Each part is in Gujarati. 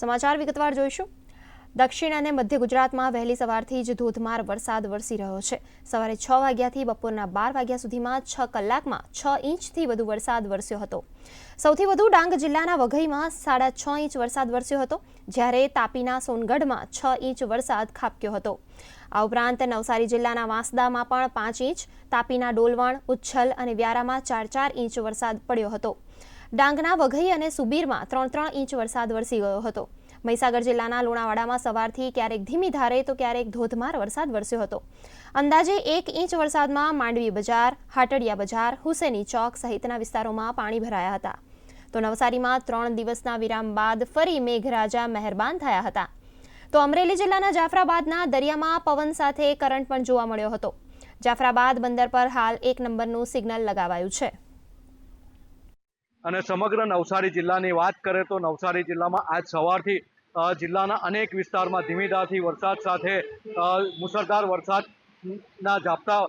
સમાચાર વિગતવાર જોઈશું। દક્ષિણ અને મધ્ય ગુજરાતમાં વહેલી સવારથી જ ધોધમાર વરસાદ વરસી રહ્યો છે। સવારે 6 વાગ્યાથી બપોરના 12 વાગ્યા સુધીમાં 6 કલાકમાં 6 ઇંચથી વધુ વરસાદ વરસ્યો હતો। સૌથી વધુ ડાંગ જિલ્લાના વઘઈમાં 6.5 ઇંચ વરસાદ વરસ્યો હતો, જ્યારે તાપીના સોનગઢમાં 6 ઇંચ વરસાદ ખાબક્યો હતો। આ ઉપરાંત નવસારી જિલ્લાના વાંસદામાં પણ 5 ઇંચ, તાપીના ડોલવણ, ઉચ્છલ અને વ્યારામાં 4 ઇંચ વરસાદ પડ્યો હતો। ડાંગના વઘઈ અને સુબીરમાં 3 ઇંચ વરસાદ વરસી ગયો હતો। મહીસાગર જિલ્લાના લુણાવાડામાં સવારથી ક્યારેક ધીમી ધારે તો ક્યારેક ધોધમાર વરસાદ વરસ્યો હતો। અંદાજે 1 ઇંચ વરસાદમાં માંડવી બજાર, હાટડિયા બજાર, હુસેની ચોક સહિતના વિસ્તારોમાં પાણી ભરાયા હતા। તો નવસારીમાં 3 દિવસના વિરામ બાદ ફરી મેઘરાજા મહેરબાન થયા હતા। તો અમરેલી જિલ્લાના જાફરાબાદના દરિયામાં પવન સાથે કરંટ પણ જોવા મળ્યો હતો। જાફરાબાદ બંદર પર હાલ 1 નંબરનું સિગ્નલ લગાવાયું છે। અને સમગ્ર નવસારી જિલ્લાની વાત કરીએ તો નવસારી જિલ્લામાં આજ સવારથી જિલ્લાના અનેક વિસ્તારમાં ધીમી ધારથી વરસાદ સાથે મુસળધાર વરસાદના ઝાપટા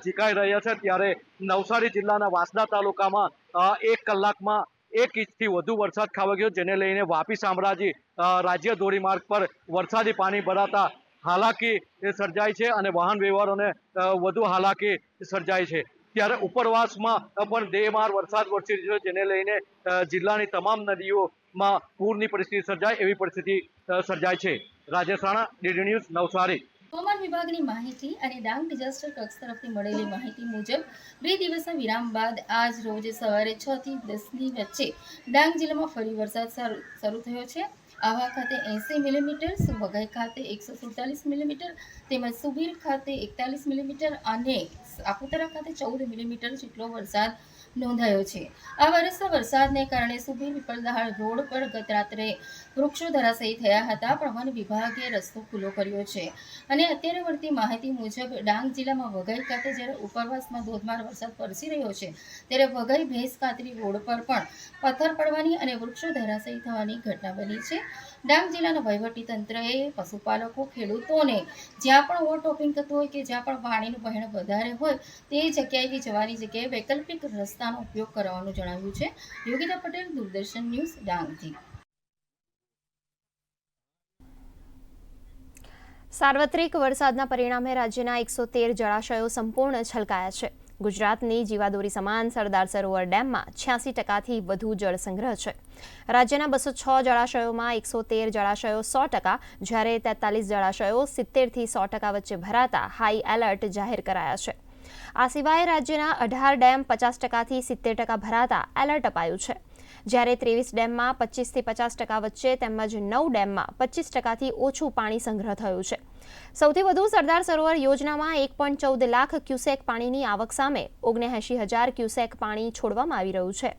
ઝીંકાઈ રહ્યા છે। ત્યારે નવસારી જિલ્લાના વાંસદા તાલુકામાં 1 કલાકમાં 1 ઇંચથી વધુ વરસાદ ખાબક્યો, જેને લઈને વાપી શામળાજી રાજ્ય ધોરીમાર્ગ પર વરસાદી પાણી ભરાતા હાલાકી સર્જાય છે અને વાહન વ્યવહારોને વધુ હાલાકી સર્જાય છે। ત્યારે ઉપરવાસમાં પણ દેમાર વરસાદ વરસી રહ્યો છે, જેને લઈને જિલ્લાની તમામ નદીઓમાં પૂરની પરિસ્થિતિ સર્જાય એવી પરિસ્થિતિ સર્જાય છે। Rajesh Rana, DD news, Navsari. હવામાન વિભાગની માહિતી અને ડાંગ ડિઝાસ્ટર કક્ષ તરફથી મળેલી માહિતી મુજબ 2 દિવસના વિરામ બાદ આજ રોજ સવારે 6 થી 10ની વચ્ચે ડાંગ જિલ્લામાં ફરી વરસાદ શરૂ થયો છે। આહવા ખાતે 80 મિલીમીટર, વઘઈ ખાતે 147 મિલીમીટર તેમજ સુબીર ખાતે 41 મિલીમીટર અને સાપુતારા ખાતે 14 મિલીમીટર જેટલો વરસાદ નોંધાયો છે। આ વર્ષના વરસાદને કારણે સુબીર પીપળદહાડ રોડ પર ગત રાત્રે વૃક્ષો ધરાશયી થયા હતા, પણ વન વિભાગે રસ્તો ખુલ્લો કર્યો છે અને અત્યારે મળતી માહિતી મુજબ ડાંગ જિલ્લામાં વઘઈ ખાતે જ્યારે ઉપરવાસમાં ધોધમાર વરસાદ વરસી રહ્યો છે, ત્યારે વઘઈ ભેંસ કાતરી રોડ પર પણ પથ્થર પડવાની અને વૃક્ષો ધરાશયી થવાની ઘટના બની છે। ડાંગ જિલ્લાના વહીવટી તંત્રએ પશુપાલકો, ખેડૂતોને જ્યાં પણ ઓવરટોપિંગ થતું હોય કે જ્યાં પણ પાણીનું વહેણ વધારે હોય તે જગ્યાએથી જવાની જગ્યાએ વૈકલ્પિક રસ્તાનો ઉપયોગ કરવાનું જણાવ્યું છે। યોગિતા પટેલ, દૂરદર્શન ન્યૂઝ, ડાંગથી। સાર્વત્રિક વરસાદના પરિણામે રાજ્યના 113 જળાશયો સંપૂર્ણ છલકાયા છે। ગુજરાતની જીવાદોરી સમાન સરદાર સરોવર ડેમમાં 86%થી વધુ જળ સંગ્રહ છે। રાજ્યના 206 જળાશયોમાં 113 જળાશયો 100%, જ્યારે 43 જળાશયો 70થી 100% વચ્ચે ભરાતા હાઈ એલર્ટ જાહેર કરાયા છે। આ સિવાય રાજ્યના 18 ડેમ 50%થી 70% ભરાતા એલર્ટ અપાયું છે, જ્યારે 23 ડેમમાં 25થી 50% વચ્ચે તેમજ 9 ડેમમાં 25%થી ઓછું પાણી સંગ્રહ થયું છે। સૌથી વધુ સરદાર સરોવર યોજનામાં 1.14 લાખ ક્યુસેક પાણીની આવક સામે 79,000 ક્યુસેક પાણી છોડવામાં આવી રહ્યું છે,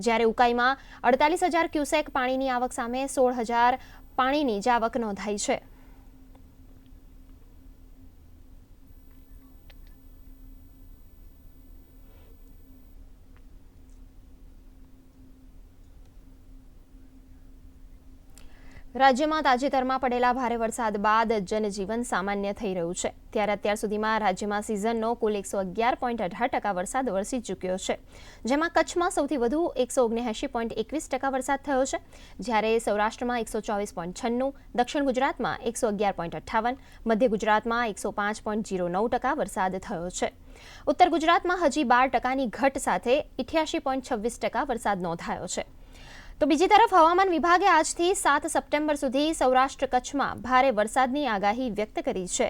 જ્યારે ઉકાઈમાં 48,000 ક્યુસેક પાણીની આવક સામે 16,000 પાણીની જ આવક નોંધાઈ છે। રાજ્યમાં તાજેતરમાં પડેલા ભારે વરસાદ બાદ જનજીવન સામાન્ય થઈ રહ્યું છે। ત્યારે અત્યાર સુધીમાં રાજ્યમાં સિઝનનો કુલ 111.18% વરસાદ વરસી ચૂક્યો છે, જેમાં કચ્છમાં સૌથી વધુ 179.21% વરસાદ થયો છે, જ્યારે સૌરાષ્ટ્રમાં 124.96%, દક્ષિણ ગુજરાતમાં 111.58%, મધ્ય ગુજરાતમાં 105.09% વરસાદ થયો છે। ઉત્તર ગુજરાતમાં હજી 12%ની ઘટ સાથે 88.26% વરસાદ નોંધાયો છે। તો બીજી તરફ હવામાન વિભાગે આજથી 7 સપ્ટેમ્બર સુધી સૌરાષ્ટ્ર કચ્છમાં ભારે વરસાદની આગાહી વ્યક્ત કરી છે।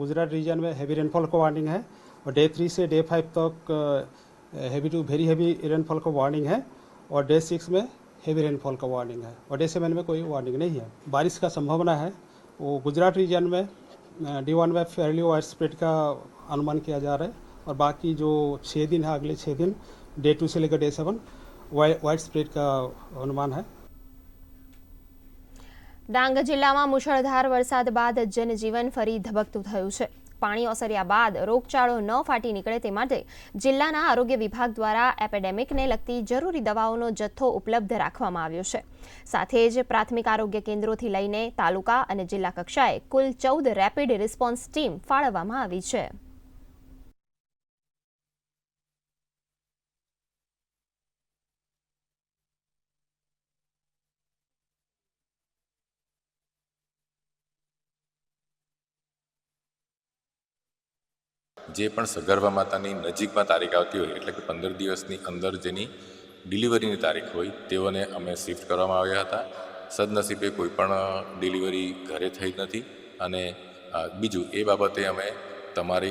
गुजरात रीजन में हैवी रेनफॉल का वार्निंग है और डे 3 से डे 5 तक heavy to very heavy rainfall का वार्निंग है और डे 6 में हैवी रेनफॉल का वार्निंग है और डे 7 में कोई वार्निंग नहीं है। बारिश का संभावना है वो गुजरात रीजन में D1 में फेयरली वाइड स्प्रेड का अनुमान किया जा रहा है और बाकी जो 6 दिन है अगले 6 दिन डे 2 से लेकर डे 7 वाइड स्प्रेड का अनुमान है। ડાંગ જિલ્લામાં મુશળધાર વરસાદ બાદ જનજીવન ફરી ધબકતું થયું છે। પાણી ઓસર્યા બાદ રોગચાળો ન ફાટી નીકળે તે માટે જિલ્લાના આરોગ્ય વિભાગ દ્વારા એપિડેમિકને લગતી જરૂરી દવાઓનો જથ્થો ઉપલબ્ધ રાખવામાં આવ્યો છે। સાથે જ પ્રાથમિક આરોગ્ય કેન્દ્રોથી લઈને તાલુકા અને જિલ્લા કક્ષાએ કુલ 14 રેપિડ રિસ્પોન્સ ટીમ ફાળવવામાં આવી છે। જે પણ સગર્ભા માતાની નજીકમાં તારીખ આવતી હોય એટલે કે 15 દિવસની અંદર જેની ડિલિવરીની તારીખ હોય તેઓને અમે શિફ્ટ કરવામાં આવ્યા હતા. સદનસીબે કોઈ પણ ડિલિવરી ઘરે થઈ નથી. અને બીજું એ બાબતે અમે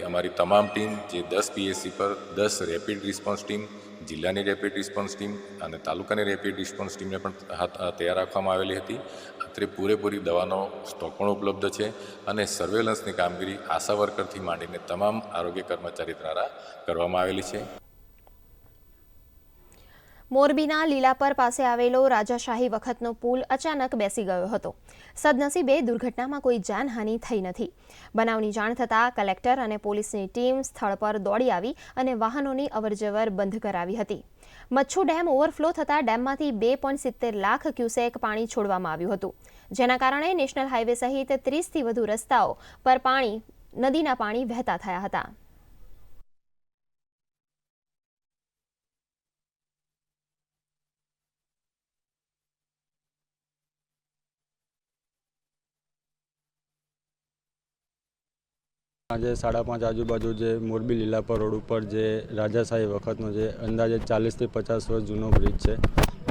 અમારી તમામ ટીમ જે 10 PSC પર 10 રેપિડ રિસ્પોન્સ ટીમ, જિલ્લાની રેપિડ રિસ્પોન્સ ટીમ અને તાલુકાની રેપિડ રિસ્પોન્સ ટીમને પણ તૈયાર રાખવામાં આવેલી હતી. અત્રે પૂરેપૂરી દવાનો સ્ટોક પણ ઉપલબ્ધ છે અને સર્વેલન્સની કામગીરી આશા વર્કરથી માંડીને તમામ આરોગ્ય કર્મચારી દ્વારા કરવામાં આવેલી છે. મોરબીના લીલાપર પાસે આવેલો રાજાશાહી વખતનો પુલ અચાનક બેસી ગયો હતો. સદનસીબે દુર્ઘટનામાં કોઈ જાનહાનિ થઈ નથી. બનાવની જાણ થતાં કલેક્ટર અને પોલીસની ટીમ સ્થળ પર દોડી આવી અને વાહનોની અવરજવર બંધ કરાવી હતી. મચ્છુ ડેમ ઓવરફ્લો થતાં ડેમમાંથી 2.70 લાખ ક્યુસેક પાણી છોડવામાં આવ્યું હતું, જેના કારણે નેશનલ હાઈવે સહિત 30થી વધુ રસ્તાઓ પર નદીના પાણી વહેતા થયા હતા. આજે 5:30 આજુબાજુ જે મોરબી લીલાપર રોડ ઉપર જે રાજાશાહી વખતનો જે અંદાજે 40થી 50 વર્ષ જૂનો બ્રિજ છે,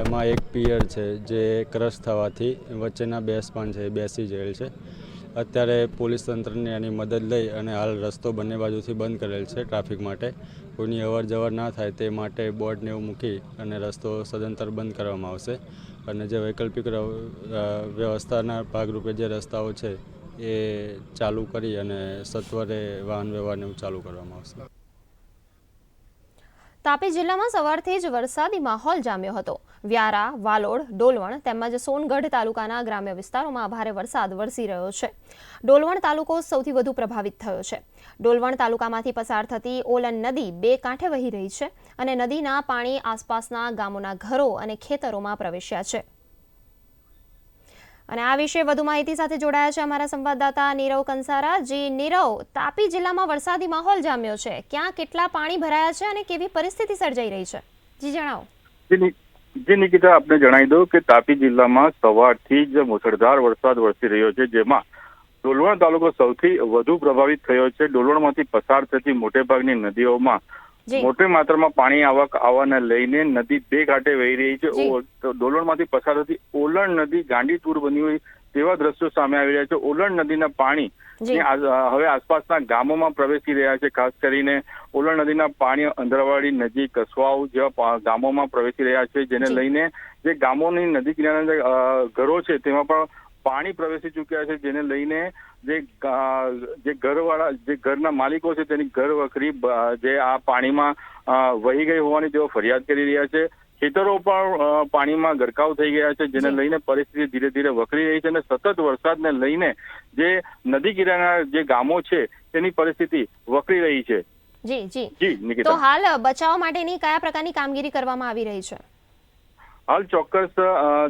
એમાં એક પિયર છે જે ક્રશ થવાથી વચ્ચેના 2 સ્પાન છે એ બેસી ગયેલ છે. અત્યારે પોલીસ તંત્રની એની મદદ લઈ અને હાલ રસ્તો બંને બાજુથી બંધ કરેલ છે ટ્રાફિક માટે. કોઈની અવર જવર ના થાય તે માટે બોર્ડને એવું મૂકી અને રસ્તો સદંતર બંધ કરવામાં આવશે. અને જે વૈકલ્પિક વ્યવસ્થાના ભાગરૂપે જે રસ્તાઓ છે એ ચાલુ કરી અને સત્વરે વાહન વ્યવહારને ચાલુ કરવામાં આવશે. તાપી જિલ્લામાં સવારથી જ વરસાદી માહોલ જામ્યો હતો. વ્યારા, વાલોડ, ડોલવણ તેમજ સોનગઢ તાલુકાના ગ્રામ્ય વિસ્તારોમાં ભારે વરસાદ વરસી રહ્યો છે. ડોલવણ તાલુકો સૌથી વધુ પ્રભાવિત થયો છે. ડોલવણ તાલુકામાંથી પસાર થતી ઓલન નદી 2 કાંઠે વહી રહી છે અને નદીના પાણી આસપાસના ગામોના ઘરો અને ખેતરોમાં પ્રવેશ્યા છે. અને આ વિશે વધુ માહિતી સાથે જોડાયા છે અમારા સંવાદદાતા નીરવ કંસારા. જી નીરવ, તાપી જિલ્લામાં વરસાદી માહોલ જામ્યો છે. ક્યાં કેટલા પાણી ભરાયા છે અને કેવી પરિસ્થિતિ સર્જાઈ રહી છે? જી જણાવો. જી નિકિતા, આપને જણાવી દઉં કે તાપી જિલ્લામાં સવારથી જ મુશળધાર વરસાદ વરસી રહ્યો છે, જેમાં ડોલવણ તાલુકો સૌથી વધુ પ્રભાવિત થયો છે. ડોલવણમાંથી પસાર થતી મોટેભાગની નદીઓમાં મોટી માત્રામાં પાણી આવવાને લઈને નદી 2 કાંઠે વહી રહી છે. ડોલવણમાંથી પસાર થતી ઓલણ નદી ગાંડીતુર બની હોય તેવા દ્રશ્યો સામે આવી રહ્યા છે. ઓલણ નદીના પાણી હવે આસપાસના ગામોમાં પ્રવેશી રહ્યા છે. ખાસ કરીને ઓલણ નદીના પાણી અંધરવાડી નજીક કસવાવ જેવા ગામોમાં પ્રવેશી રહ્યા છે, જેને લઈને જે ગામોની નદી કિનારાના ઘરો છે તેમાં પણ પાણી પ્રવેશી ચૂક્યા છે, જેને લઈને જે ઘરના માલિકો છે તેની ઘર વખરી જે આ પાણીમાં વહી ગઈ હોવાની તેઓ ફરિયાદ કરી રહ્યા છે. ખેતરો પણ પાણીમાં ગરકાવ થઈ ગયા છે, જેને લઈને પરિસ્થિતિ ધીરે ધીરે વકરી રહી છે અને સતત વરસાદને લઈને જે નદી કિનારાના જે ગામો છે તેની પરિસ્થિતિ વકરી રહી છે. જી નિકિતા, તો હાલ બચાવ માટેની કયા પ્રકારની કામગીરી કરવામાં આવી રહી છે? હાલ ચોક્કસ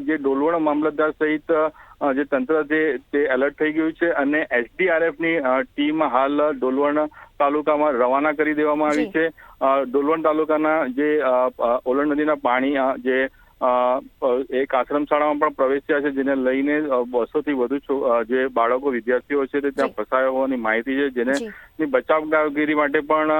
જે ડોલવણ મામલતદાર સહિત જે તંત્ર છે તે એલર્ટ થઈ ગયું છે અને SDRF ની ટીમ હાલ ડોલવણ તાલુકામાં રવાના કરી દેવામાં આવી છે. ડોલવણ તાલુકાના જે ઓલણ નદીના પાણી જે એક આશ્રમ શાળામાં પણ પ્રવેશ્યા છે, જેને લઈને 200 થી વધુ જે બાળકો વિદ્યાર્થીઓ છે તે ત્યાં ફસાયા હોવાની માહિતી છે, જેને બચાવ કામગીરી માટે પણ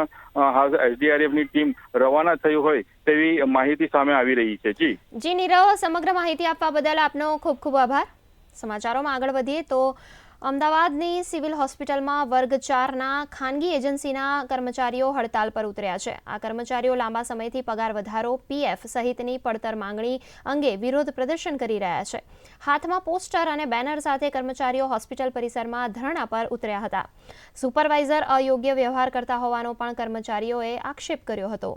હાલ SDRF ની ટીમ રવાના થઈ હોય તેવી માહિતી સામે આવી રહી છે. જી નીરવ, સમગ્ર માહિતી આપવા બદલ આપનો ખૂબ ખૂબ આભાર. સમાચારોમાં આગળ વધીએ તો અમદાવાદની સિવિલ હોસ્પિટલમાં વર્ગ 4ના ખાનગી એજન્સીના કર્મચારીઓ હડતાલ પર ઉતર્યા છે. આ કર્મચારીઓ લાંબા સમયથી પગાર વધારો, PF સહિતની પડતર માંગણી અંગે વિરોધ પ્રદર્શન કરી રહ્યા છે. હાથમાં પોસ્ટર અને બેનર સાથે કર્મચારીઓ હોસ્પિટલ પરિસરમાં ધરણા પર ઉતર્યા હતા. સુપરવાઇઝર અયોગ્ય વ્યવહાર કરતા હોવાનો પણ કર્મચારીઓએ આક્ષેપ કર્યો હતો.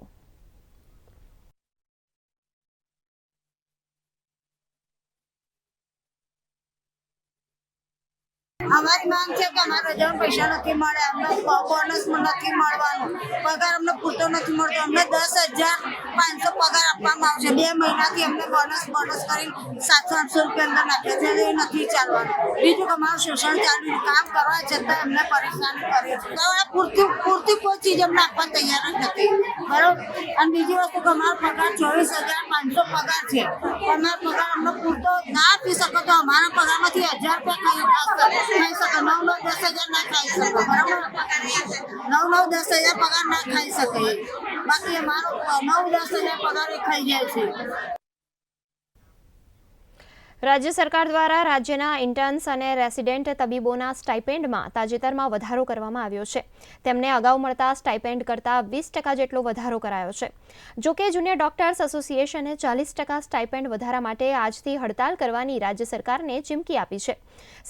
અમારી માંગ છે કે અમારા રજાના પૈસા નથી મળે, અમને બોનસ નથી મળવાનું, પગાર અમને પૂરતો નથી મળતો. અમને 10,500 પગાર આપવામાં આવશે. 2 મહિનાથી અમને બોનસ કરી 700-800 રૂપિયા અંદર નાખ્યા છે. એ નથી ચાલવાનું. બીજું કે અમારું શોષણ ચાલ્યું, કામ કરવા છતાં અમને પરેશાન કરે છે. પૂરતી કોઈ ચીજ અમને આપવા તૈયાર જ નથી. બરાબર. અને બીજી વસ્તુ કે અમારો પગાર 24,500 પગાર છે. અમારો પગાર અમને પૂરતો ના આપી શકો તો અમારા પગારમાંથી 1,000 રૂપિયા ખાઈ શકે. 9-10 હજાર ના ખાઈ શકે. બરાબર, 9-10 હજાર પગાર ના ખાઈ શકે. બાકી અમારો 9-10 હજાર પગાર એ ખાઈ જાય છે. રાજ્ય સરકાર દ્વારા રાજ્યના ઇન્ટર્ન્સ અને રેસિડેન્ટ તબીબોના સ્ટાઇપેન્ડમાં તાજેતરમાં વધારો કરવામાં આવ્યો છે. તેમને અગાઉ મળતા સ્ટાઇપેન્ડ કરતાં 20% જેટલો વધારો કરાયો છે. જોકે જુનિયર ડોક્ટર્સ એસોસિએશને 40% સ્ટાઇપેન્ડ વધારા માટે આજથી હડતાલ કરવાની રાજ્ય સરકારને ચીમકી આપી છે.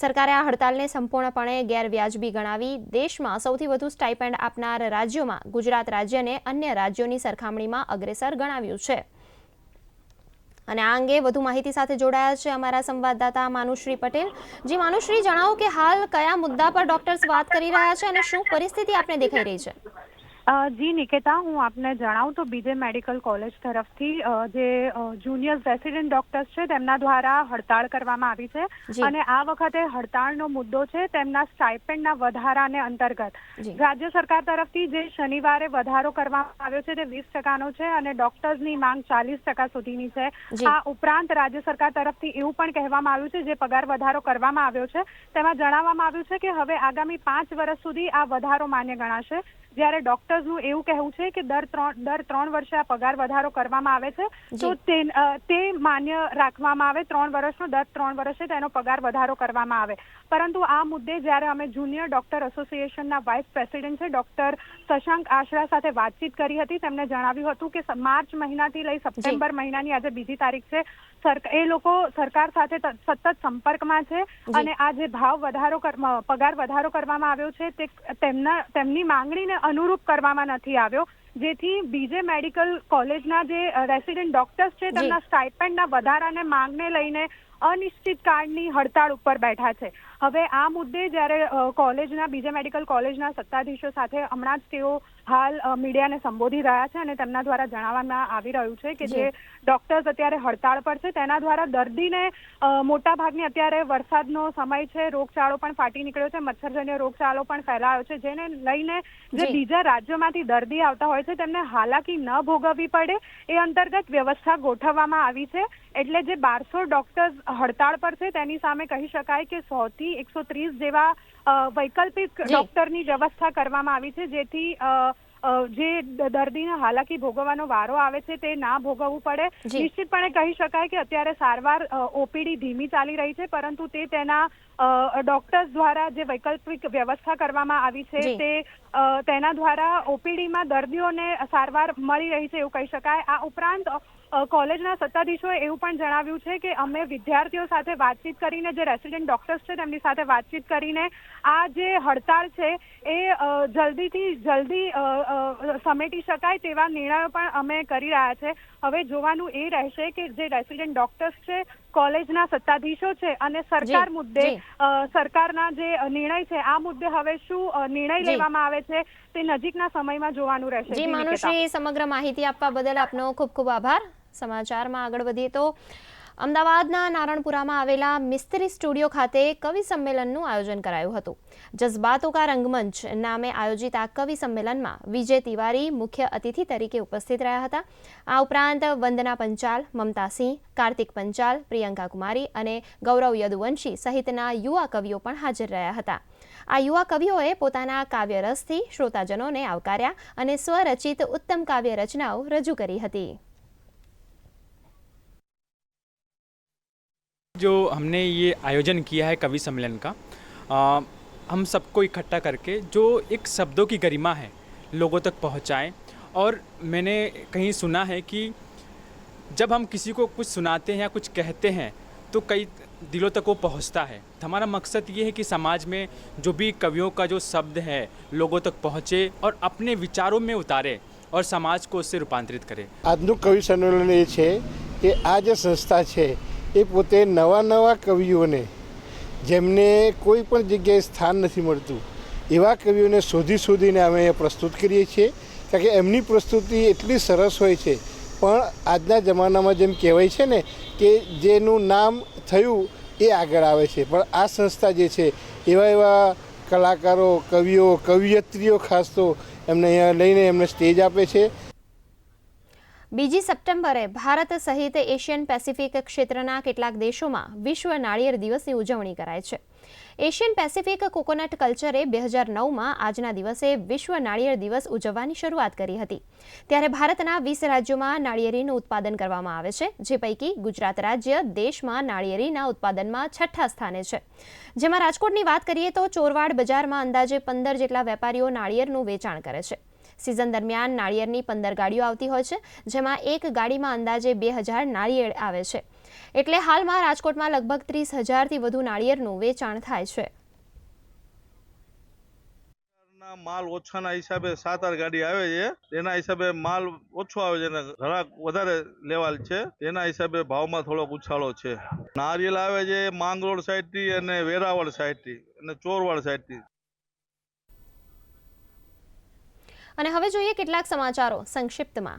સરકારે આ હડતાલને સંપૂર્ણપણે ગેરવ્યાજબી ગણાવી દેશમાં સૌથી વધુ સ્ટાઇપેન્ડ આપનાર રાજ્યોમાં ગુજરાત રાજ્યને અન્ય રાજ્યોની સરખામણીમાં અગ્રેસર ગણાવ્યું છે. અને આ અંગે વધુ માહિતી સાથે જોડાયા છે અમારા સંવાદદાતા માનુશ્રી પટેલ. જી માનુશ્રી, જણાવો કે હાલ કયા મુદ્દા પર ડોક્ટર્સ વાત કરી રહ્યા છે અને શું પરિસ્થિતિ આપને દેખાઈ રહી છે? જી નિકેતા, હું આપને જણાવું તો બીજે મેડિકલ કોલેજ તરફથી જે જુનિયર રેસિડેન્ટ ડોક્ટર્સ છે તેમના દ્વારા હડતાળ કરવામાં આવી છે. અને આ વખતે હડતાળનો મુદ્દો છે તેમના સ્ટાઇપેન્ડના વધારાને અંતર્ગત રાજ્ય સરકાર તરફથી જે શનિવારે વધારો કરવામાં આવ્યો છે તે 20%નો છે અને ડોક્ટર્સની માંગ 40% સુધીની છે. આ ઉપરાંત રાજ્ય સરકાર તરફથી એવું પણ કહેવામાં આવ્યું છે જે પગાર વધારો કરવામાં આવ્યો છે તેમાં જણાવવામાં આવ્યું છે કે હવે આગામી 5 વર્ષ સુધી આ વધારો માન્ય ગણાશે. જ્યારે ડોક્ટર્સનું એવું કહેવું છે કે દર 3 વર્ષે આ પગાર વધારો કરવામાં આવે છે તો તે માન્ય રાખવામાં આવે. 3 વર્ષનો દર 3 વર્ષે તેનો પગાર વધારો કરવામાં આવે. પરંતુ આ મુદ્દે જ્યારે અમે જુનિયર ડોક્ટર એસોસિએશનના વાઇસ પ્રેસિડેન્ટ છે ડોક્ટર શશાંક આશરા સાથે વાતચીત કરી હતી, તેમને જણાવ્યું હતું કે માર્ચ મહિનાથી લઈ સપ્ટેમ્બર મહિનાની આજે 2જી તારીખ છે, એ લોકો સરકાર સાથે સતત સંપર્કમાં છે અને આ જે પગાર વધારો કરવામાં આવ્યો છે તે તેમની માંગણીને અનુરૂપ કરવામાં નથી આવ્યો, જેથી બીજે મેડિકલ કોલેજના જે રેસિડેન્ટ ડોક્ટર્સ છે તેમના સ્ટાઇપેન્ડના વધારાને માંગને લઈને અનિશ્ચિત કાળની હડતાળ ઉપર બેઠા છે. હવે આ મુદ્દે જ્યારે બીજે મેડિકલ કોલેજના સત્તાધીશો સાથે હમણાં જ તેઓ હાલ મીડિયાને સંબોધી રહ્યા છે અને તેમના દ્વારા જણાવવામાં આવી રહ્યું છે કે જે ડોક્ટર્સ અત્યારે હડતાળ પર છે તેના દ્વારા દર્દીને મોટાભાગની અત્યારે વરસાદનો સમય છે, રોગચાળો પણ ફાટી નીકળ્યો છે, મચ્છરજન્ય રોગચાળો પણ ફેલાયો છે, જેને લઈને જે બીજા રાજ્યોમાંથી દર્દી આવતા હોય છે તેમને હાલાકી ન ભોગવવી પડે એ અંતર્ગત વ્યવસ્થા ગોઠવવામાં આવી છે. એટલે જે 1200 ડોક્ટર્સ હડતાળ પર છે તેની સામે કહી શકાય કે 100 થી 130 જેવા વૈકલ્પિક ડોક્ટરની વ્યવસ્થા કરવામાં આવી છે, જેથી જે દર્દીને હાલાકી ભોગવવાનો વારો આવે છે તે ના ભોગવવું પડે. નિશ્ચિતપણે કહી શકાય કે અત્યારે સારવાર ઓપીડી ધીમી ચાલી રહી છે, પરંતુ તે તેના ડોક્ટર્સ દ્વારા જે વૈકલ્પિક વ્યવસ્થા કરવામાં આવી છે તે તેના દ્વારા ઓપીડીમાં દર્દીઓને સારવાર મળી રહી છે એવું કહી શકાય. આ ઉપરાંત કોલેજના સત્તાધીશોએ એવું પણ જણાવ્યું છે કે અમે વિદ્યાર્થીઓ સાથે વાતચીત કરીને, જે રેસિડેન્ટ ડોક્ટર્સ છે તેમની સાથે વાતચીત કરીને આ જે હડતાળ છે એ જલ્દી સમેટી શકાય તેવા નિર્ણયો પણ અમે કરી રહ્યા છે. હવે જોવાનું એ રહેશે કે જે રેસિડેન્ટ ડોક્ટર્સ છે, કોલેજના સત્તાધીશો છે અને સરકાર મુદ્દે સરકારના જે નિર્ણય છે આ મુદ્દે હવે શું નિર્ણય લેવામાં આવે છે તે નજીકના સમયમાં જોવાનું રહેશે. જી માનુશ્રી, સમગ્ર માહિતી આપવા બદલ આપનો ખૂબ ખૂબ આભાર. સમાચારમાં આગળ વધીએ તો અમદાવાદના નારણપુરામાં આવેલા મિસ્ત્રી સ્ટુડિયો ખાતે કવિ સંમેલનનું આયોજન કરાયું હતું. જજ્બાતો કા રંગમંચ નામે આયોજિત આ કવિ સંમેલનમાં વિજય તિવારી મુખ્ય અતિથિ તરીકે ઉપસ્થિત રહ્યા હતા. આ ઉપરાંત વંદના પંચાલ, મમતા સિંહ, કાર્તિક પંચાલ, પ્રિયંકા કુમારી અને ગૌરવ યદુવંશી સહિતના યુવા કવિઓ પણ હાજર રહ્યા હતા. આ યુવા કવિઓએ પોતાના કાવ્ય રસથી શ્રોતાજનોને આવકાર્યા અને સ્વરચિત ઉત્તમ કાવ્ય રચનાઓ રજૂ કરી હતી. जो हमने ये आयोजन किया है कवि सम्मेलन का, हम सबको इकट्ठा करके जो एक शब्दों की गरिमा है लोगों तक पहुंचाएं. और मैंने कहीं सुना है कि जब हम किसी को कुछ सुनाते हैं या कुछ कहते हैं तो कई दिलों तक वो पहुंचता है. हमारा मकसद ये है कि समाज में जो भी कवियों का जो शब्द है लोगों तक पहुँचे और अपने विचारों में उतारे और समाज को उससे रूपांतरित करे. આજનું કવિ સંમેલન એ છે કે આ જે સંસ્થા છે એ પોતે નવા કવિઓને, જેમને કોઈ પણ જગ્યાએ સ્થાન નથી મળતું એવા કવિઓને શોધીને અમે પ્રસ્તુત કરીએ છીએ. કારણ કે એમની પ્રસ્તુતિ એટલી સરસ હોય છે, પણ આજના જમાનામાં જેમ કહેવાય છે ને કે જેનું નામ થયું એ આગળ આવે છે, પણ આ સંસ્થા જે છે એવા કલાકારો, કવિઓ, કવિયત્રીઓ ખાસ તો એમને અહીંયા લઈને એમને સ્ટેજ આપે છે. 2 સપ્ટેમ્બરે ભારત સહિત એશિયન પેસિફિક ક્ષેત્રના કેટલાક દેશોમાં વિશ્વ નાળિયેર દિવસની ઉજવણી કરાય છે. એશિયન પેસિફિક કોકોનટ કલ્ચરે 2009માં આજના દિવસે વિશ્વ નાળિયેર દિવસ ઉજવવાની શરૂઆત કરી હતી. ત્યારે ભારતના 20 રાજ્યોમાં નાળિયેરીનું ઉત્પાદન કરવામાં આવે છે, જે પૈકી ગુજરાત રાજ્ય દેશમાં નાળિયેરીના ઉત્પાદનમાં 6ઠ્ઠા સ્થાને છે. જેમાં રાજકોટની વાત કરીએ તો ચોરવાડ બજારમાં અંદાજે 15 જેટલા વેપારીઓ નાળિયેરનું વેચાણ કરે છે. સિઝન દરમિયાન નાળિયેરની 15 ગાડીઓ આવતી હોય છે, જેમાં એક ગાડીમાં અંદાજે 2000 નાળિયેર આવે છે. એટલે હાલમાં રાજકોટમાં લગભગ 30,000થી વધુ નાળિયેરનું વેચાણ થાય છે. માલ ઓછાના હિસાબે 7-8 ગાડી આવે છે. તેના હિસાબે માલ ઓછો આવે છે અને ઘરાક વધારે લેવાલ છે. તેના હિસાબે ભાવમાં થોડોક ઉછાળો છે. નારિયેલ આવે છે માંગરોળ સાઈડથી અને વેરાવળ સાઈડથી અને ચોરવાડ સાઈડથી. અને હવે જોઈએ કેટલાક સમાચારો સંક્ષિપ્તમાં.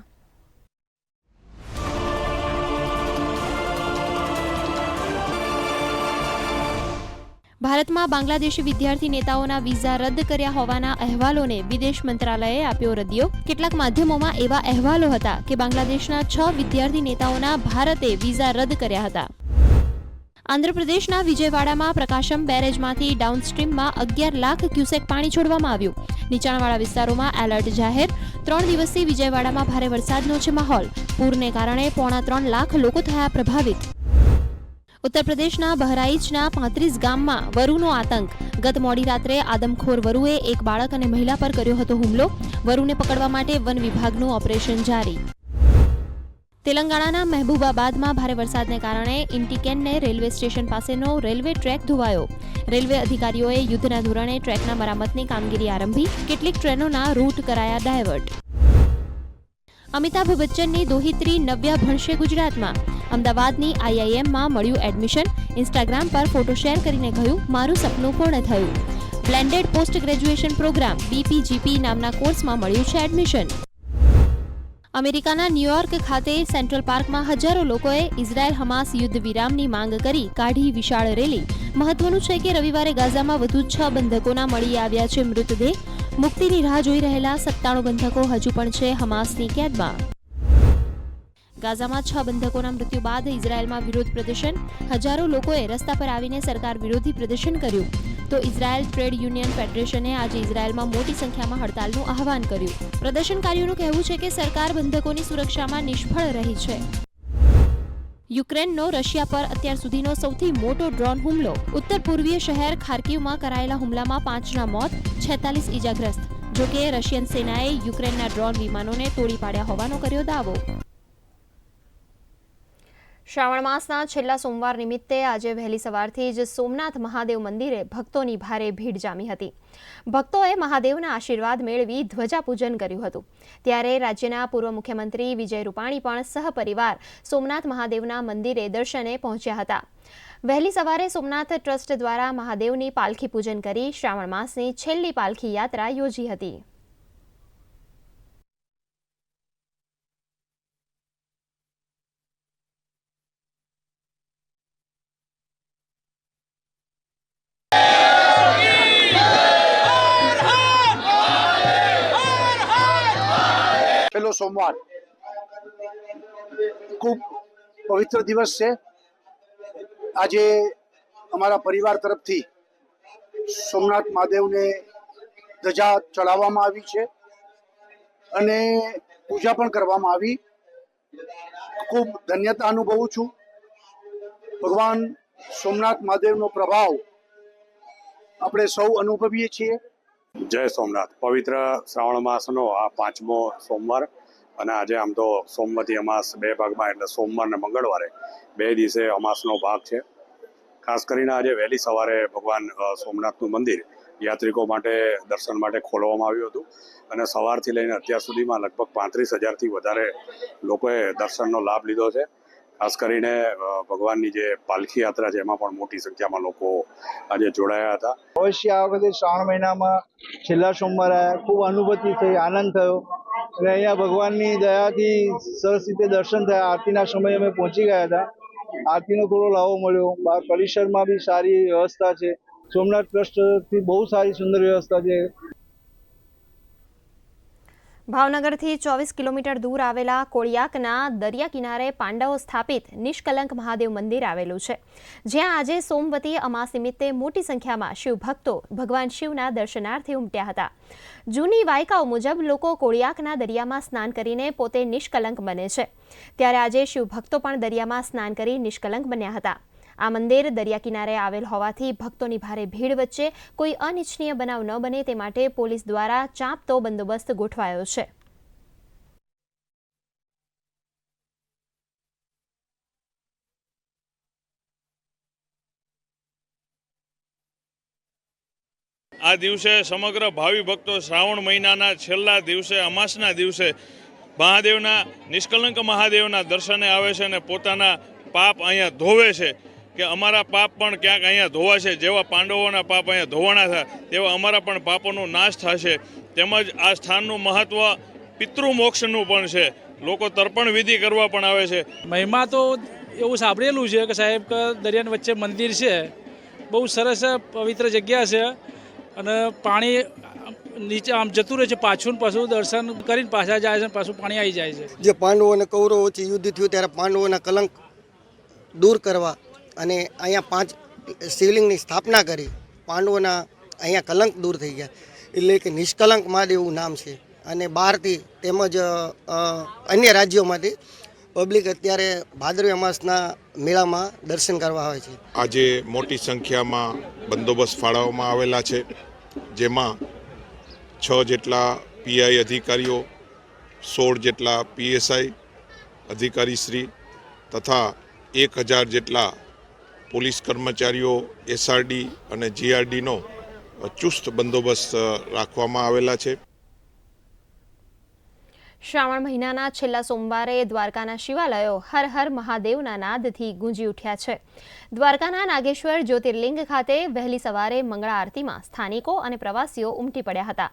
ભારતમાં બાંગ્લાદેશી વિદ્યાર્થી નેતાઓના વિઝા રદ કર્યા હોવાના અહેવાલોને વિદેશ મંત્રાલયે આપ્યો રદિયો. કેટલાક માધ્યમોમાં એવા અહેવાલો હતા કે બાંગ્લાદેશના 6 વિદ્યાર્થી નેતાઓના ભારતે વિઝા રદ કર્યા હતા. આંધ્રપ્રદેશના વિજયવાડામાં પ્રકાશમ બેરેજમાંથી ડાઉનસ્ટ્રીમમાં 11 લાખ ક્યુસેક પાણી છોડવામાં આવ્યું. નીચાણવાળા વિસ્તારોમાં એલર્ટ જાહેર. 3 દિવસથી વિજયવાડામાં ભારે વરસાદનો છે માહોલ. પૂરને કારણે 3.25 લાખ લોકો થયા પ્રભાવિત. ઉત્તર પ્રદેશના બહરાઇચના 35 ગામમાં વરુનો આતંક. ગત મોડી રાત્રે આદમખોર વરુએ એક બાળક અને મહિલા પર કર્યો હતો હુમલો. વરુને પકડવા માટે વન વિભાગનું ઓપરેશન જારી. તેલંગાણાના મહેબૂબાબાદમાં ભારે વરસાદને કારણે ઇન્ટિકેનને રેલવે સ્ટેશન પાસેનો રેલવે ટ્રેક ધોવાયો. રેલવે અધિકારીઓએ યુદ્ધના ધોરણે ટ્રેકના મરામતની કામગીરી આરંભી. કેટલીક ટ્રેનોના રૂટ કરાયા ડાયવર્ટ. અમિતાભ બચ્ચનની દોહિત્રી નવ્યા ભણશે ગુજરાતમાં. અમદાવાદની IIMમાં મળ્યું એડમિશન. ઇન્સ્ટાગ્રામ પર ફોટો શેર કરીને કહ્યું, મારું સપનું પૂર્ણ થયું. Blended post graduation program BPGP નામના કોર્સમાં મળ્યું છે એડમિશન. અમેરિકાના ન્યૂયોર્ક ખાતે સેન્ટ્રલ પાર્કમાં હજારો લોકોએ ઇઝરાયલ હમાસ યુદ્ધ વિરામની માંગ કરી કાઢી વિશાળ રેલી. મહત્વનું છે કે રવિવારે ગાઝામાં વધુ 6 બંધકોના મળી આવ્યા છે મૃતદેહ. મુક્તિની રાહ જોઈ રહેલા 97 બંધકો હજુ પણ છે હમાસની કેદમાં. ગાઝામાં 6 બંધકોના મૃત્યુ બાદ ઇઝરાયલમાં વિરોધ પ્રદર્શન. હજારો લોકોએ રસ્તા પર આવીને સરકાર વિરોધી પ્રદર્શન કર્યું. તો ઇઝરાયલ ટ્રેડ યુનિયન ફેડરેશને આજે ઇઝરાયલમાં મોટી સંખ્યામાં હડતાલનું આહવાન કર્યું. પ્રદર્શનકારીઓનું કહેવું છે કે સરકાર બંધકોની સુરક્ષામાં નિષ્ફળ રહી છે. યુક્રેનનો રશિયા પર અત્યાર સુધીનો સૌથી મોટો ડ્રોન હુમલો. ઉત્તર પૂર્વીય શહેર ખાર્કિવમાં કરાયેલા હુમલામાં 5ના મોત, 46 ઇજાગ્રસ્ત. જોકે રશિયન સેનાએ યુક્રેનના ડ્રોન વિમાનોને તોડી પાડ્યા હોવાનો કર્યો દાવો. શ્રાવણ માસના છેલ્લા સોમવાર નિમિત્તે આજે વહેલી સવારથી જ સોમનાથ મહાદેવ મંદિરે ભક્તોની ભારે ભીડ જામી હતી. ભક્તોએ મહાદેવના આશીર્વાદ મેળવી ધ્વજાપૂજન કર્યું હતું. ત્યારે રાજ્યના પૂર્વ મુખ્યમંત્રી વિજય રૂપાણી પણ સહપરિવાર સોમનાથ મહાદેવના મંદિરે દર્શને પહોંચ્યા હતા. વહેલી સવારે સોમનાથ ટ્રસ્ટ દ્વારા મહાદેવની પાલખી પૂજન કરી શ્રાવણ માસની છેલ્લી પાલખી યાત્રા યોજી હતી. પહેલો સોમવાર ખૂબ પવિત્ર દિવસ છે. આજે અમારા પરિવાર તરફથી સોમનાથ મહાદેવને ધજા ચડાવવામાં આવી છે અને પૂજા પણ કરવામાં આવી. ખૂબ ધન્યતા અનુભવું છું. ભગવાન સોમનાથ મહાદેવનો પ્રભાવ આપણે સૌ અનુભવીએ છીએ. જય સોમનાથ. પવિત્ર શ્રાવણ માસનો આ 5મો સોમવાર અને આજે આમ તો સોમવતી અમાસ 2 ભાગમાં એટલે સોમવાર અને મંગળવારે 2 દિવસે અમાસનો ભાગ છે. ખાસ કરીને આજે વહેલી સવારે ભગવાન સોમનાથનું મંદિર યાત્રિકો માટે દર્શન માટે ખોલવામાં આવ્યું હતું અને સવારથી લઈને અત્યાર સુધીમાં લગભગ 35,000થી વધારે લોકોએ દર્શનનો લાભ લીધો છે. ખાસ કરીને ભગવાનની જે પાલખી યાત્રા છે એમાં પણ મોટી સંખ્યામાં લોકો આજે જોડાયા હતા. અવશ્ય આ વખતે શ્રાવણ મહિનામાં છેલ્લા સોમવારે ખૂબ અનુભૂતિ થઈ, આનંદ થયો અને અહીંયા ભગવાનની દયાથી સરસ રીતે દર્શન થયા. આરતીના સમયે અમે પહોંચી ગયા હતા. આરતીનો થોડો લાવો મળ્યો. બહાર પરિસરમાં બી સારી વ્યવસ્થા છે. સોમનાથ ટ્રસ્ટથી બહુ સારી સુંદર વ્યવસ્થા છે. ભાવનગરથી 24 કિલોમીટર દૂર આવેલા કોળિયાકના દરિયા કિનારે પાંડવો સ્થાપિત નિષ્કલંક મહાદેવ મંદિર આવેલું છે, જ્યાં આજે સોમવતી અમાસ નિમિત્તે મોટી સંખ્યામાં શિવભક્તો ભગવાન શિવના દર્શનાર્થે ઉમટ્યા હતા. જૂની વાયકાઓ મુજબ લોકો કોળિયાકના દરિયામાં સ્નાન કરીને પોતે નિષ્કલંક બને છે, ત્યારે આજે શિવભક્તો પણ દરિયામાં સ્નાન કરી નિષ્કલંક બન્યા હતા. આ મંદિર દરિયા કિનારે આવેલ હોવાથી ભક્તોની ભારે ભીડ વચ્ચે કોઈ અનિચ્છનીય બનાવ ન બને તે માટે પોલીસ દ્વારા ચાંપતો બંદોબસ્ત ગોઠવાયો છે. આ દિવસે સમગ્ર ભાવિ ભક્તો શ્રાવણ મહિનાના છેલ્લા દિવસે અમાસના દિવસે મહાદેવના નિષ્કલંક મહાદેવના દર્શને આવે છે અને પોતાના પાપ અહીંયા ધોવે છે કે અમારા પાપ પણ ક્યાંક અહીંયા ધોવાશે. જેવા પાંડવોના પાપ અહીંયા ધોવાણા થયા તેવા અમારા પણ પાપોનો નાશ થશે. તેમજ આ સ્થાનનું મહત્વ પિતૃમોક્ષનું પણ છે. લોકો તર્પણ વિધિ કરવા પણ આવે છે. મહિમા તો એવું સાંભળેલું છે કે સાહેબ કે દરિયાની વચ્ચે મંદિર છે, બહુ સરસ પવિત્ર જગ્યા છે અને પાણી નીચે આમ જતું રહે છે, પાછું દર્શન કરીને પાછા જાય છે, પાછું પાણી આવી જાય છે. જે પાંડવો અને કૌરવો વચ્ચે યુદ્ધ થયું ત્યારે પાંડવોના કલંક દૂર કરવા અને અહીંયા 5 શિવલિંગની સ્થાપના કરી પાંડવોના અહીંયા કલંક દૂર થઈ ગયા, એટલે કે નિષ્કલંક મહાદેવનું નામ છે. અને બહારથી તેમજ અન્ય રાજ્યોમાંથી પબ્લિક અત્યારે ભાદરવી અમાસના મેળામાં દર્શન કરવા આવે છે. આજે મોટી સંખ્યામાં બંદોબસ્ત ફાળવવામાં આવેલા છે, જેમાં 6 જેટલા પીઆઈ અધિકારીઓ, 16 જેટલા પીએસઆઈ અધિકારીશ્રી તથા 1000 જેટલા પોલીસ કર્મચારીઓ, એસઆરડી અને જીઆરડીનો ચુસ્ત બંદોબસ્ત રાખવામાં આવેલા છે. શ્રાવણ મહિનાના છેલ્લા સોમવારે દ્વારકાના શિવાલયો હર હર મહાદેવના નાદથી ગુંજી ઉઠ્યા છે. દ્વારકાના નાગેશ્વર જ્યોતિર્લિંગ ખાતે વહેલી સવારે મંગળા આરતીમાં સ્થાનિકો અને પ્રવાસીઓ ઉમટી પડ્યા હતા.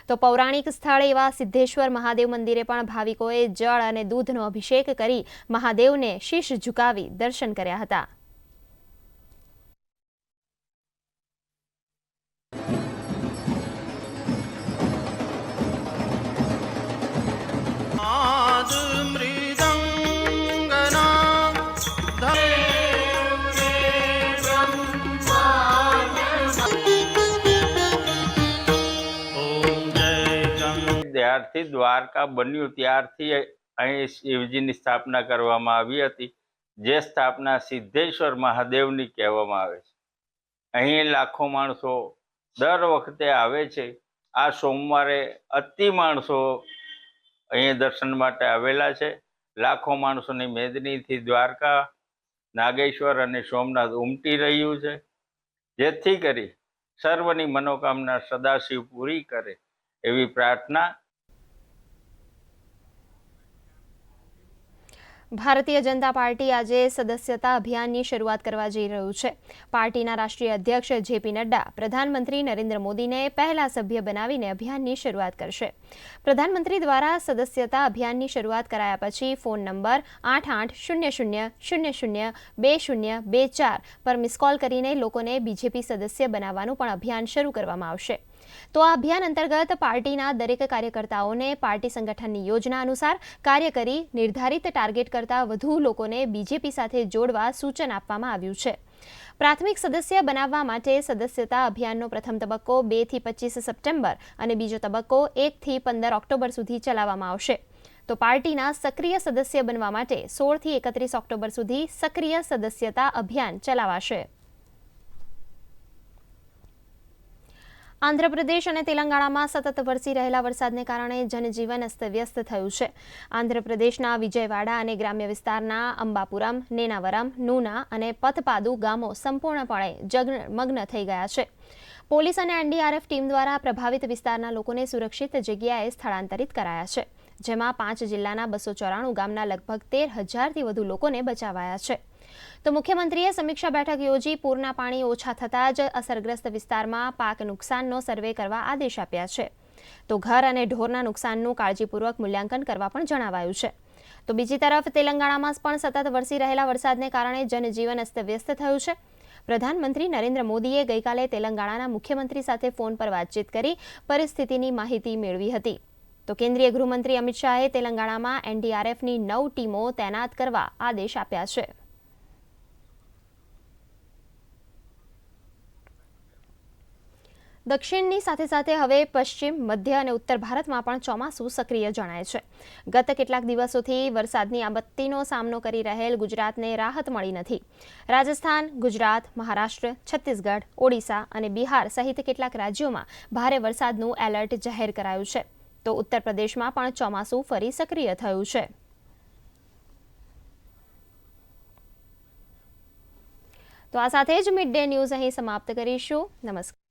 તો પૌરાણિક સ્થળ એવા સિદ્ધેશ્વર મહાદેવ મંદિરે પણ ભાવિકોએ જળ અને દૂધનો અભિષેક કરી મહાદેવને શીશ ઝુકાવી દર્શન કર્યા હતા. જ્યારથી દ્વારકા બન્યું ત્યારથી અહીં શિવજીની સ્થાપના કરવામાં આવી હતી, જે સ્થાપના સિદ્ધેશ્વર મહાદેવની કહેવામાં આવે છે. અહીં લાખો માણસો દર વખતે આવે છે. આ સોમવારે અતિ માણસો અહીં દર્શન માટે આવેલા છે. લાખો માણસોની મેદનીથી દ્વારકા, નાગેશ્વર અને સોમનાથ ઉમટી રહ્યું છે, જેથી કરી સર્વની મનોકામના સદાશિવ પૂરી કરે એવી પ્રાર્થના. ભારતીય જનતા પાર્ટી આજે સદસ્યતા અભિયાનની શરૂઆત કરવા જઈ રહ્યું છે. પાર્ટીના રાષ્ટ્રીય અધ્યક્ષ જેપી નડ્ડા પ્રધાનમંત્રી નરેન્દ્ર મોદીને પહેલા સભ્ય બનાવીને અભિયાનની શરૂઆત કરશે. પ્રધાનમંત્રી દ્વારા સદસ્યતા અભિયાનની શરૂઆત કરાયા પછી ફોન નંબર 8800002024 પર મિસ કોલ કરીને લોકોને બીજેપી સદસ્ય બનાવવાનું પણ અભિયાન શરૂ કરવામાં આવશે. તો આ અભિયાન અંતર્ગત પાર્ટીના દરેક કાર્યકર્તાઓને પાર્ટી સંગઠનની યોજના અનુસાર કાર્ય કરી નિર્ધારિત ટાર્ગેટ કરતાં વધુ લોકોને બીજેપી સાથે જોડવા સૂચન આપવામાં આવ્યું છે. પ્રાથમિક સદસ્ય બનાવવા માટે સદસ્યતા અભિયાનનો પ્રથમ તબક્કો 2 થી 25 સપ્ટેમ્બર અને બીજો તબક્કો 1 થી 15 ઓક્ટોબર સુધી ચલાવવામાં આવશે. તો પાર્ટીના સક્રિય સદસ્ય બનવા માટે 16 થી 31 ઓક્ટોબર સુધી સક્રિય સદસ્યતા અભિયાન ચલાવાશે. આંધ્રપ્રદેશ અને તેલંગાણામાં સતત વરસી રહેલા વરસાદને કારણે જનજીવન અસ્તવ્યસ્ત થયું છે. આંધ્રપ્રદેશના વિજયવાડા અને ગ્રામ્ય વિસ્તારના અંબાપુરમ, નેનાવરમ, નૂના અને પથપાદુ ગામો સંપૂર્ણપણે જળમગ્ન થઈ ગયા છે. પોલીસ અને એનડીઆરએફ ટીમ દ્વારા પ્રભાવિત વિસ્તારના લોકોને સુરક્ષિત જગ્યાએ સ્થળાંતરિત કરાયા છે, જેમાં 5 જિલ્લાના 294 ગામના લગભગ 13,000થી વધુ લોકોને બચાવાયા છે. તો મુખ્યમંત્રીએ સમીક્ષા બેઠક યોજી પૂરના પાણી ઓછા થતાં જ અસરગ્રસ્ત વિસ્તારમાં પાક નુકસાનનો સર્વે કરવા આદેશ આપ્યા છે. તો ઘર અને ઢોરના નુકસાનનું કાળજીપૂર્વક મૂલ્યાંકન કરવા પણ જણાવાયું છે. તો બીજી તરફ તેલંગાણામાં પણ સતત વરસી રહેલા વરસાદને કારણે જનજીવન અસ્તવ્યસ્ત થયું છે. પ્રધાનમંત્રી નરેન્દ્ર મોદીએ ગઈકાલે તેલંગાણાના મુખ્યમંત્રી સાથે ફોન પર વાતચીત કરી પરિસ્થિતિની માહિતી મેળવી હતી. તો કેન્દ્રીય ગૃહમંત્રી અમિત શાહે તેલંગાણામાં એનડીઆરએફની 9 ટીમો તૈનાત કરવા આદેશ આપ્યા છે. દક્ષિણની સાથે સાથે હવે પશ્ચિમ, મધ્ય અને ઉત્તર ભારતમાં પણ ચોમાસું સક્રિય જણાય છે. ગત કેટલાક દિવસોથી વરસાદની આપત્તિનો સામનો કરી રહેલ ગુજરાતને રાહત મળી નથી. રાજસ્થાન, ગુજરાત, મહારાષ્ટ્ર, છત્તીસગઢ, ઓડિશા અને બિહાર સહિત કેટલાક રાજ્યોમાં ભારે વરસાદનું એલર્ટ જાહેર કરાયું છે. તો ઉત્તર પ્રદેશમાં પણ ચોમાસું ફરી સક્રિય થયું છે. તો આ સાથે જ મિડ ડે ન્યૂઝ અહીં સમાપ્ત કરીશું. નમસ્કાર.